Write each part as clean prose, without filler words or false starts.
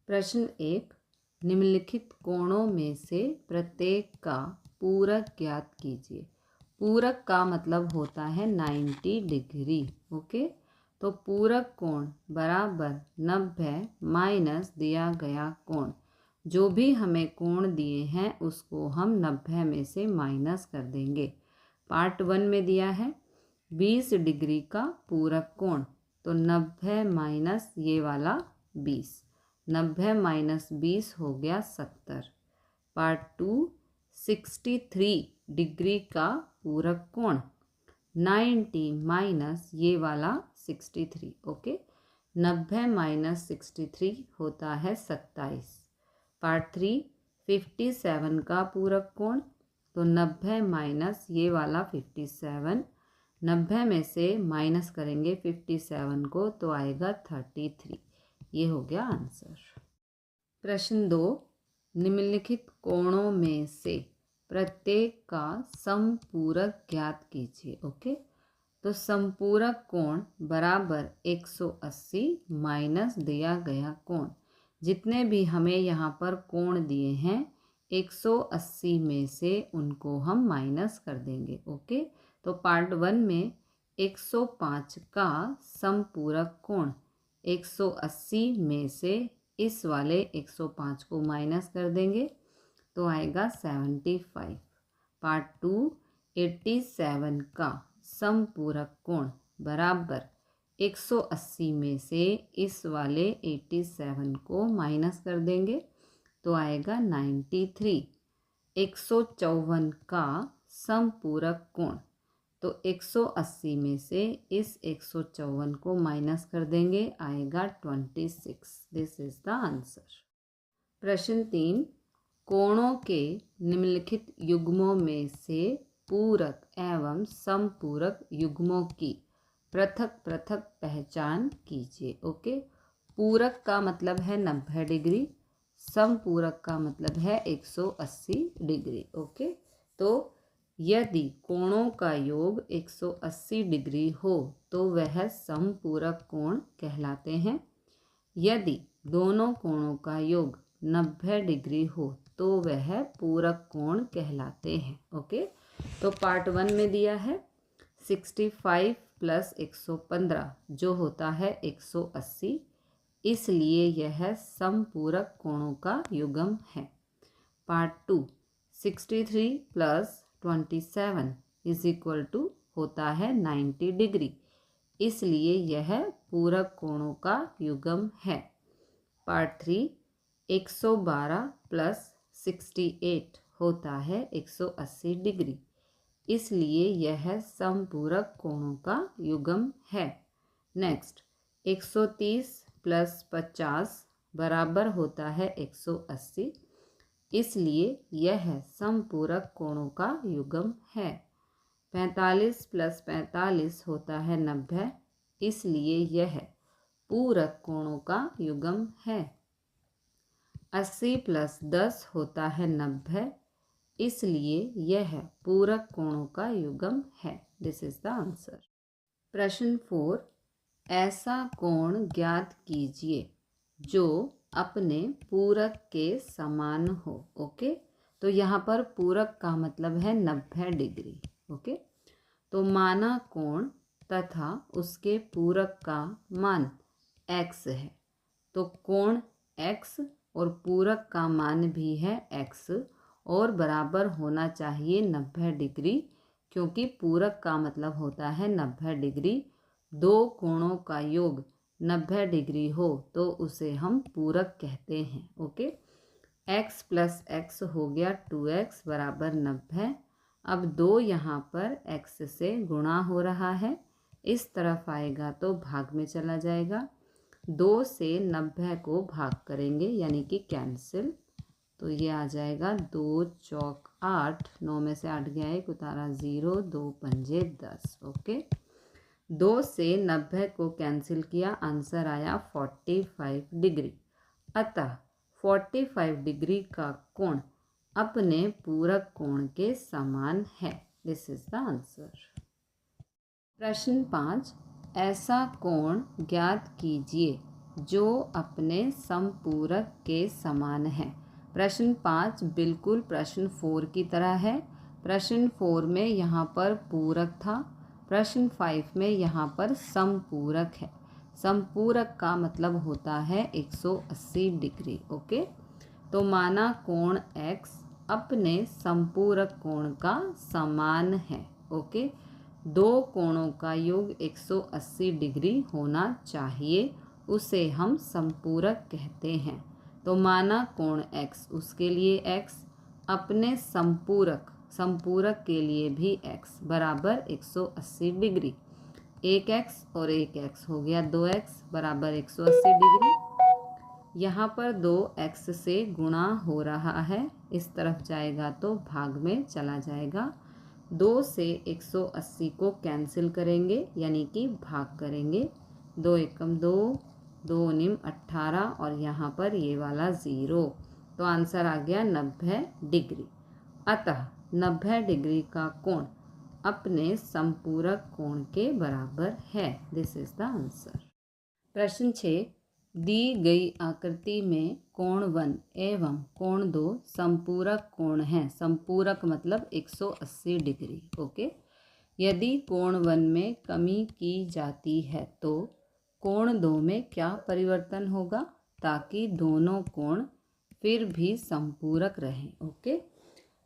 प्रश्न 1, निम्नलिखित कोणों में से प्रत्येक का पूरक ज्ञात कीजिए। पूरक का मतलब होता है 90 डिग्री। ओके, तो पूरक कोण बराबर 90 माइनस दिया गया कोण। जो भी हमें कोण दिए हैं उसको हम 90 में से माइनस कर देंगे। पार्ट 1 में दिया है 20 डिग्री का पूरक कोण, तो 90 माइनस ये वाला 20, 90 माइनस 20 हो गया 70। पार्ट 2 63 डिग्री का पूरक कोण, 90 माइनस ये वाला 63। ओके, 90 माइनस 63 होता है 27। पार्ट 3 57 का पूरक कोण, तो 90 माइनस ये वाला 57, 90 में से माइनस करेंगे 57 को तो आएगा 33। ये हो गया आंसर। प्रश्न 2, निम्नलिखित कोणों में से प्रत्येक का समपूरक ज्ञात कीजिए। ओके, तो समपूरक कोण बराबर 180 माइनस दिया गया कोण। जितने भी हमें यहाँ पर कोण दिए हैं 180 में से उनको हम माइनस कर देंगे। ओके, तो पार्ट 1 में 105 का समपूरक कोण, 180 में से इस वाले 105 को माइनस कर देंगे तो आएगा 75। पार्ट 2 87 का समपूरक कोण बराबर 180 में से इस वाले 87 को माइनस कर देंगे तो आएगा 93। 154 का समपूरक कोण, तो 180 में से इस 154 को माइनस कर देंगे, आएगा 26। This is the answer. प्रश्न 3, कोणों के निम्नलिखित युग्मों में से पूरक एवं समपूरक युग्मों की पृथक पृथक पहचान कीजिए। ओके, पूरक का मतलब है 90 डिग्री, समपूरक का मतलब है 180 डिग्री। ओके, तो यदि कोणों का योग 180 डिग्री हो तो वह समपूरक कोण कहलाते हैं। यदि दोनों कोणों का योग 90 डिग्री हो तो वह पूरक कोण कहलाते हैं। ओके, तो पार्ट 1 में दिया है 65 प्लस 115 जो होता है 180, इसलिए यह समपूरक कोणों का युग्म है। Part 2 63 plus 27 is equal to होता है 90 डिग्री, इसलिए यह पूरक कोणों का युग्म है। पार्ट 3 112 प्लस 68 होता है 180 डिग्री, इसलिए यह समपूरक कोणों का युग्म है। नेक्स्ट 130 प्लस 50 बराबर होता है 180, इसलिए यह समपूरक कोणों का युग्म है। 45 प्लस 45 होता है 90, इसलिए यह पूरक कोणों का युग्म है। 80 प्लस 10 होता है 90, इसलिए यह पूरक कोणों का युग्म है। This is the answer. प्रश्न 4, ऐसा कोण ज्ञात कीजिए जो अपने पूरक के समान हो। ओके, तो यहाँ पर पूरक का मतलब है 90 डिग्री। ओके, तो माना कोण तथा उसके पूरक का मान x है, तो कोण x और पूरक का मान भी है x और बराबर होना चाहिए 90 डिग्री, क्योंकि पूरक का मतलब होता है 90 डिग्री। दो कोणों का योग 90 डिग्री हो तो उसे हम पूरक कहते हैं। ओके, x प्लस x हो गया 2x बराबर 90। अब 2 यहाँ पर x से गुणा हो रहा है, इस तरफ आएगा तो भाग में चला जाएगा। 2 से 90 को भाग करेंगे यानी कि कैंसिल, तो ये आ जाएगा 2 चौक 8, 9 में से 8 गया, एक उतारा 0, 2 पंजे 10। ओके, 2 से 90 को कैंसिल किया, आंसर आया 45 डिग्री। अतः 45 डिग्री का कोण अपने पूरक कोण के समान है। This is the answer. प्रश्न 5, ऐसा कोण ज्ञात कीजिए जो अपने समपूरक के समान है। प्रश्न 5 बिल्कुल प्रश्न 4 की तरह है। प्रश्न 4 में यहाँ पर पूरक था, प्रश्न 5 में यहाँ पर समपूरक है। समपूरक का मतलब होता है 180 डिग्री। ओके, तो माना कोण x अपने समपूरक कोण का समान है। ओके, दो कोणों का योग 180 डिग्री होना चाहिए, उसे हम समपूरक कहते हैं। तो माना कोण x, उसके लिए x, अपने समपूरक के लिए भी x बराबर 180 डिग्री। एक x और एक x हो गया 2x बराबर 180 डिग्री। यहाँ पर 2x से गुणा हो रहा है, इस तरफ जाएगा तो भाग में चला जाएगा। 2 से 180 को कैंसिल करेंगे यानी कि भाग करेंगे। 2 एकम 2, 2 निम 18 और यहाँ पर ये वाला 0, तो आंसर आ गया 90 डिग्री। अतः 90 डिग्री का कोण अपने समपूरक कोण के बराबर है। This is the answer. प्रश्न 6, दी गई आकृति में कोण 1 एवं कोण 2 समपूरक कोण हैं। समपूरक मतलब 180 डिग्री। ओके, यदि कोण 1 में कमी की जाती है तो कोण 2 में क्या परिवर्तन होगा ताकि दोनों कोण फिर भी समपूरक रहें। ओके,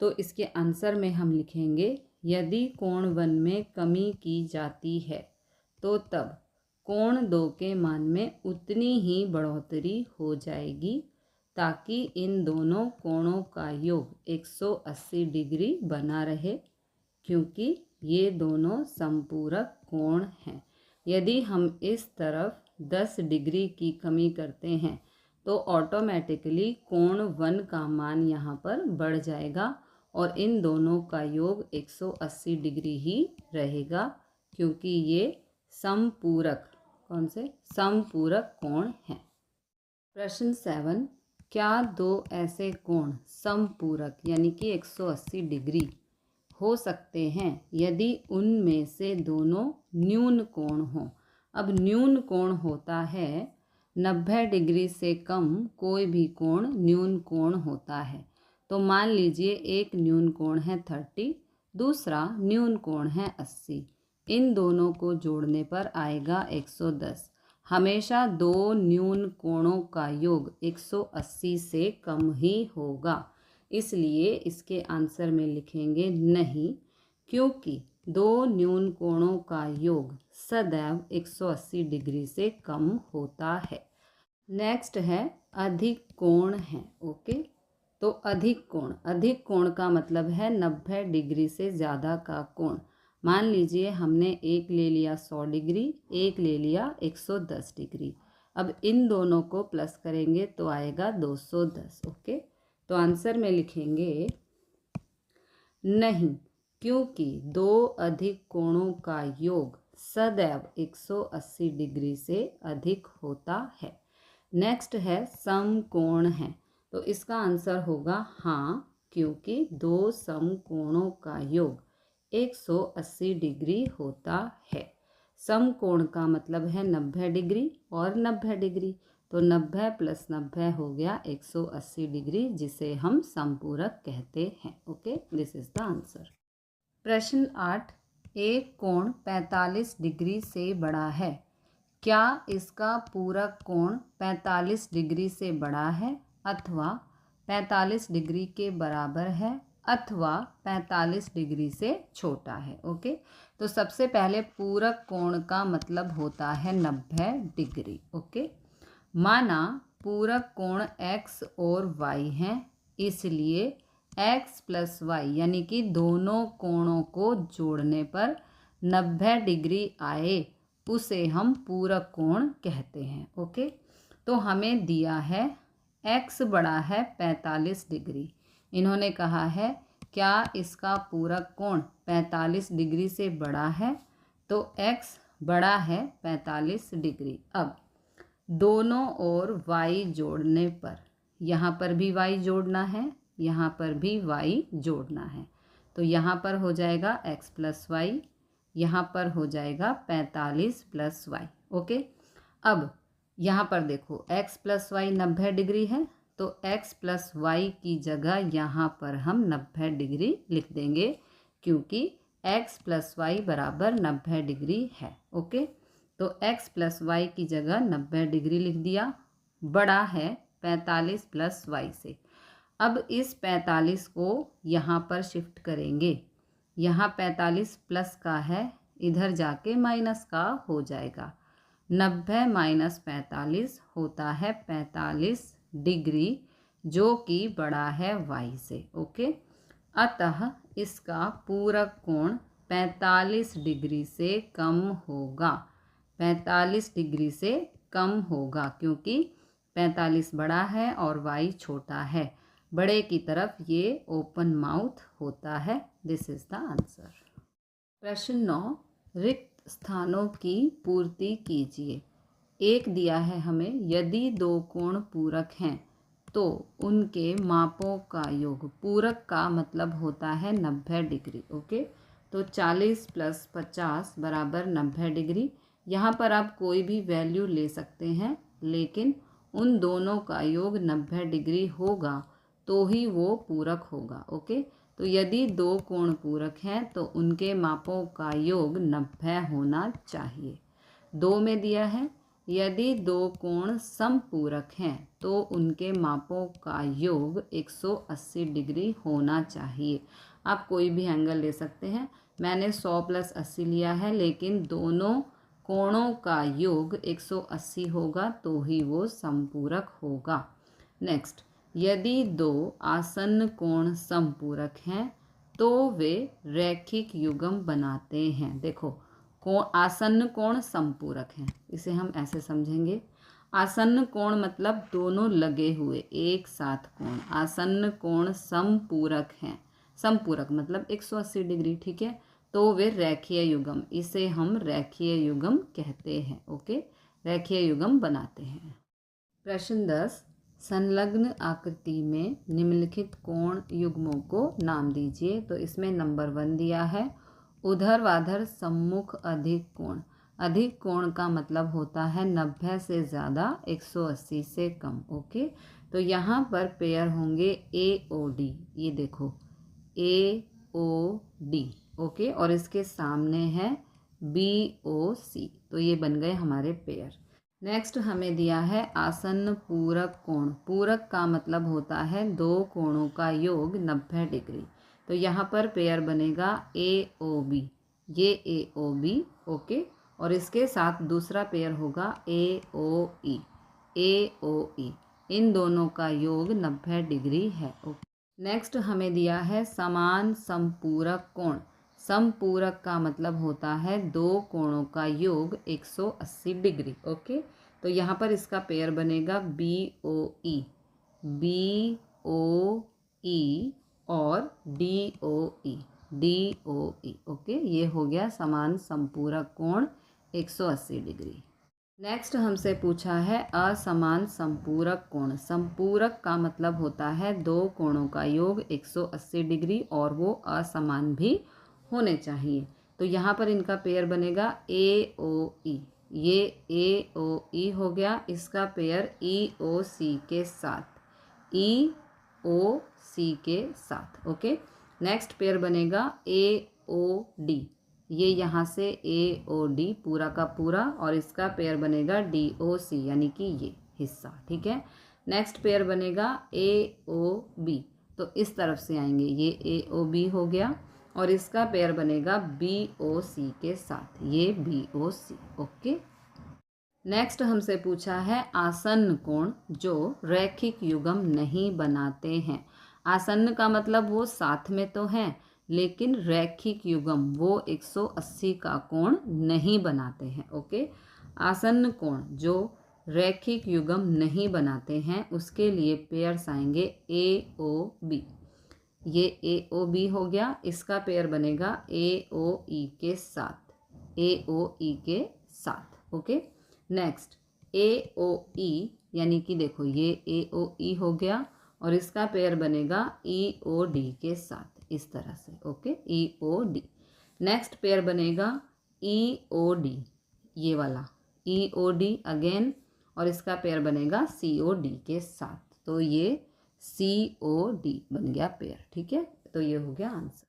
तो इसके आंसर में हम लिखेंगे यदि कोण 1 में कमी की जाती है तो तब कोण 2 के मान में उतनी ही बढ़ोतरी हो जाएगी ताकि इन दोनों कोणों का योग 180 डिग्री बना रहे, क्योंकि ये दोनों समपूरक कोण हैं। यदि हम इस तरफ 10 डिग्री की कमी करते हैं तो ऑटोमेटिकली कोण 1 का मान यहाँ पर बढ़ जाएगा और इन दोनों का योग 180 डिग्री ही रहेगा, क्योंकि ये समपूरक समपूरक कोण हैं। प्रश्न 7, क्या दो ऐसे कोण समपूरक यानी कि 180 डिग्री हो सकते हैं यदि उनमें से दोनों न्यून कोण हों। अब न्यून कोण होता है 90 डिग्री से कम कोई भी कोण न्यून कोण होता है। तो मान लीजिए एक न्यून कोण है 30, दूसरा न्यून कोण है 80। इन दोनों को जोड़ने पर आएगा 110। हमेशा दो न्यून कोणों का योग 180 से कम ही होगा, इसलिए इसके आंसर में लिखेंगे नहीं, क्योंकि दो न्यून कोणों का योग सदैव 180 डिग्री से कम होता है। नेक्स्ट है अधिक कोण है। ओके, तो अधिक कोण का मतलब है 90 डिग्री से ज़्यादा का कोण। मान लीजिए हमने एक ले लिया 100 डिग्री, एक ले लिया 110 डिग्री। अब इन दोनों को प्लस करेंगे तो आएगा 210। ओके, तो आंसर में लिखेंगे नहीं, क्योंकि दो अधिक कोणों का योग सदैव 180 डिग्री से अधिक होता है। नेक्स्ट है समकोण है, तो इसका आंसर होगा हाँ, क्योंकि दो समकोणों का योग 180 डिग्री होता है। समकोण का मतलब है 90 डिग्री और 90 डिग्री, तो 90 प्लस 90 हो गया 180 डिग्री, जिसे हम समपूरक कहते हैं। Okay, this is the answer. प्रश्न 8, एक कोण 45 डिग्री से बड़ा है, क्या इसका पूरक कोण 45 डिग्री से बड़ा है अथवा 45 डिग्री के बराबर है अथवा 45 डिग्री से छोटा है। ओके, तो सबसे पहले पूरक कोण का मतलब होता है 90 डिग्री। ओके, माना पूरक कोण x और y हैं, इसलिए x प्लस वाई यानी कि दोनों कोणों को जोड़ने पर 90 डिग्री आए, उसे हम पूरक कोण कहते हैं। ओके, तो हमें दिया है x बड़ा है 45 डिग्री। इन्होंने कहा है क्या इसका पूरक कोण 45 डिग्री से बड़ा है, तो x बड़ा है 45 डिग्री। अब दोनों ओर y जोड़ने पर, यहाँ पर भी y जोड़ना है, यहाँ पर भी y जोड़ना है, तो यहाँ पर हो जाएगा x प्लस वाई, यहाँ पर हो जाएगा 45 प्लस वाई। ओके, अब यहाँ पर देखो x प्लस वाई 90 डिग्री है, तो x प्लस वाई की जगह यहाँ पर हम 90 डिग्री लिख देंगे, क्योंकि x प्लस वाई बराबर 90 डिग्री है। ओके, तो x प्लस वाई की जगह 90 डिग्री लिख दिया, बड़ा है 45 प्लस वाई से। अब इस 45 को यहाँ पर शिफ्ट करेंगे, यहाँ 45 प्लस का है, इधर जाके माइनस का हो जाएगा। 90 माइनस 45 होता है 45 डिग्री, जो कि बड़ा है y से। ओके, अतः इसका पूरक कोण 45 डिग्री से कम होगा, 45 डिग्री से कम होगा, क्योंकि 45 बड़ा है और y छोटा है। बड़े की तरफ ये ओपन माउथ होता है। This is the answer. प्रश्न 9, रिक्त स्थानों की पूर्ति कीजिए। एक दिया है हमें, यदि दो कोण पूरक हैं तो उनके मापों का योग, पूरक का मतलब होता है 90 डिग्री। ओके, तो 40 प्लस 50 बराबर 90 डिग्री। यहाँ पर आप कोई भी वैल्यू ले सकते हैं, लेकिन उन दोनों का योग 90 डिग्री होगा तो ही वो पूरक होगा। ओके, तो यदि दो कोण पूरक हैं तो उनके मापों का योग 90 होना चाहिए। 2 में दिया है, यदि दो कोण समपूरक हैं तो उनके मापों का योग 180 डिग्री होना चाहिए। आप कोई भी एंगल ले सकते हैं, मैंने 100 प्लस 80 लिया है, लेकिन दोनों कोणों का योग 180 होगा तो ही वो समपूरक होगा। नेक्स्ट, यदि दो आसन्न कोण समपूरक हैं तो वे रैखिक युग्म बनाते हैं। देखो, कोण, आसन्न कोण समपूरक हैं, इसे हम ऐसे समझेंगे। आसन्न कोण मतलब दोनों लगे हुए एक साथ कोण। आसन्न कोण समपूरक हैं, समपूरक मतलब 180 डिग्री। ठीक है, तो वे रैखीय युग्म, इसे हम रैखीय युग्म कहते हैं। ओके, रैखीय युग्म बनाते हैं। प्रश्न 10, संलग्न आकृति में निम्नलिखित कोण युग्मों को नाम दीजिए। तो इसमें नंबर 1 दिया है, ऊर्ध्वाधर सम्मुख अधिक कोण। अधिक कोण का मतलब होता है 90 से ज़्यादा 180 से कम। ओके, तो यहाँ पर पेयर होंगे AOD, ये देखो AOD। ओके, और इसके सामने है BOC, तो ये बन गए हमारे पेयर। नेक्स्ट हमें दिया है आसन्न पूरक कोण। पूरक का मतलब होता है दो कोणों का योग 90 डिग्री। तो यहाँ पर पेयर बनेगा AOB, ये AOB। ओके, और इसके साथ दूसरा पेयर होगा AOE, AOE। इन दोनों का योग 90 डिग्री है। ओके, नेक्स्ट हमें दिया है समान समपूरक कोण। समपूरक का मतलब होता है दो कोणों का योग 180 डिग्री। ओके, तो यहाँ पर इसका पेयर बनेगा BOE, BOE और DOE, DOE। ओके, ये हो गया समान समपूरक कोण 180 डिग्री। नेक्स्ट हमसे पूछा है असमान संपूरक कोण। संपूरक का मतलब होता है दो कोणों का योग 180 डिग्री और वो असमान भी होने चाहिए। तो यहाँ पर इनका पेयर बनेगा AOE, ये AOE हो गया, इसका पेयर EOC के साथ, EOC के साथ। ओके, नेक्स्ट पेयर बनेगा AOD, ये यहाँ से AOD पूरा का पूरा, और इसका पेयर बनेगा DOC, यानी कि ये हिस्सा। ठीक है, नेक्स्ट पेयर बनेगा AOB, तो इस तरफ से आएंगे, ये AOB हो गया, और इसका पेयर बनेगा BOC के साथ, ये BOC। ओके, नेक्स्ट हमसे पूछा है आसन्न कोण जो रैखिक युग्म नहीं बनाते हैं। आसन्न का मतलब वो साथ में तो हैं, लेकिन रैखिक युग्म वो 180 का कोण नहीं बनाते हैं। ओके, आसन्न कोण जो रैखिक युग्म नहीं बनाते हैं उसके लिए पेयर्स आएंगे AOB, ये AOB हो गया, इसका पेयर बनेगा AOE के साथ, AOE के साथ। ओके, नेक्स्ट AOE, यानी कि देखो ये AOE हो गया, और इसका पेयर बनेगा EOD के साथ, इस तरह से। Okay, EOD। नेक्स्ट पेयर बनेगा EOD, ये वाला EOD अगेन, और इसका पेयर बनेगा COD के साथ। तो ये COD बन गया पेयर। ठीक है, तो ये हो गया आंसर।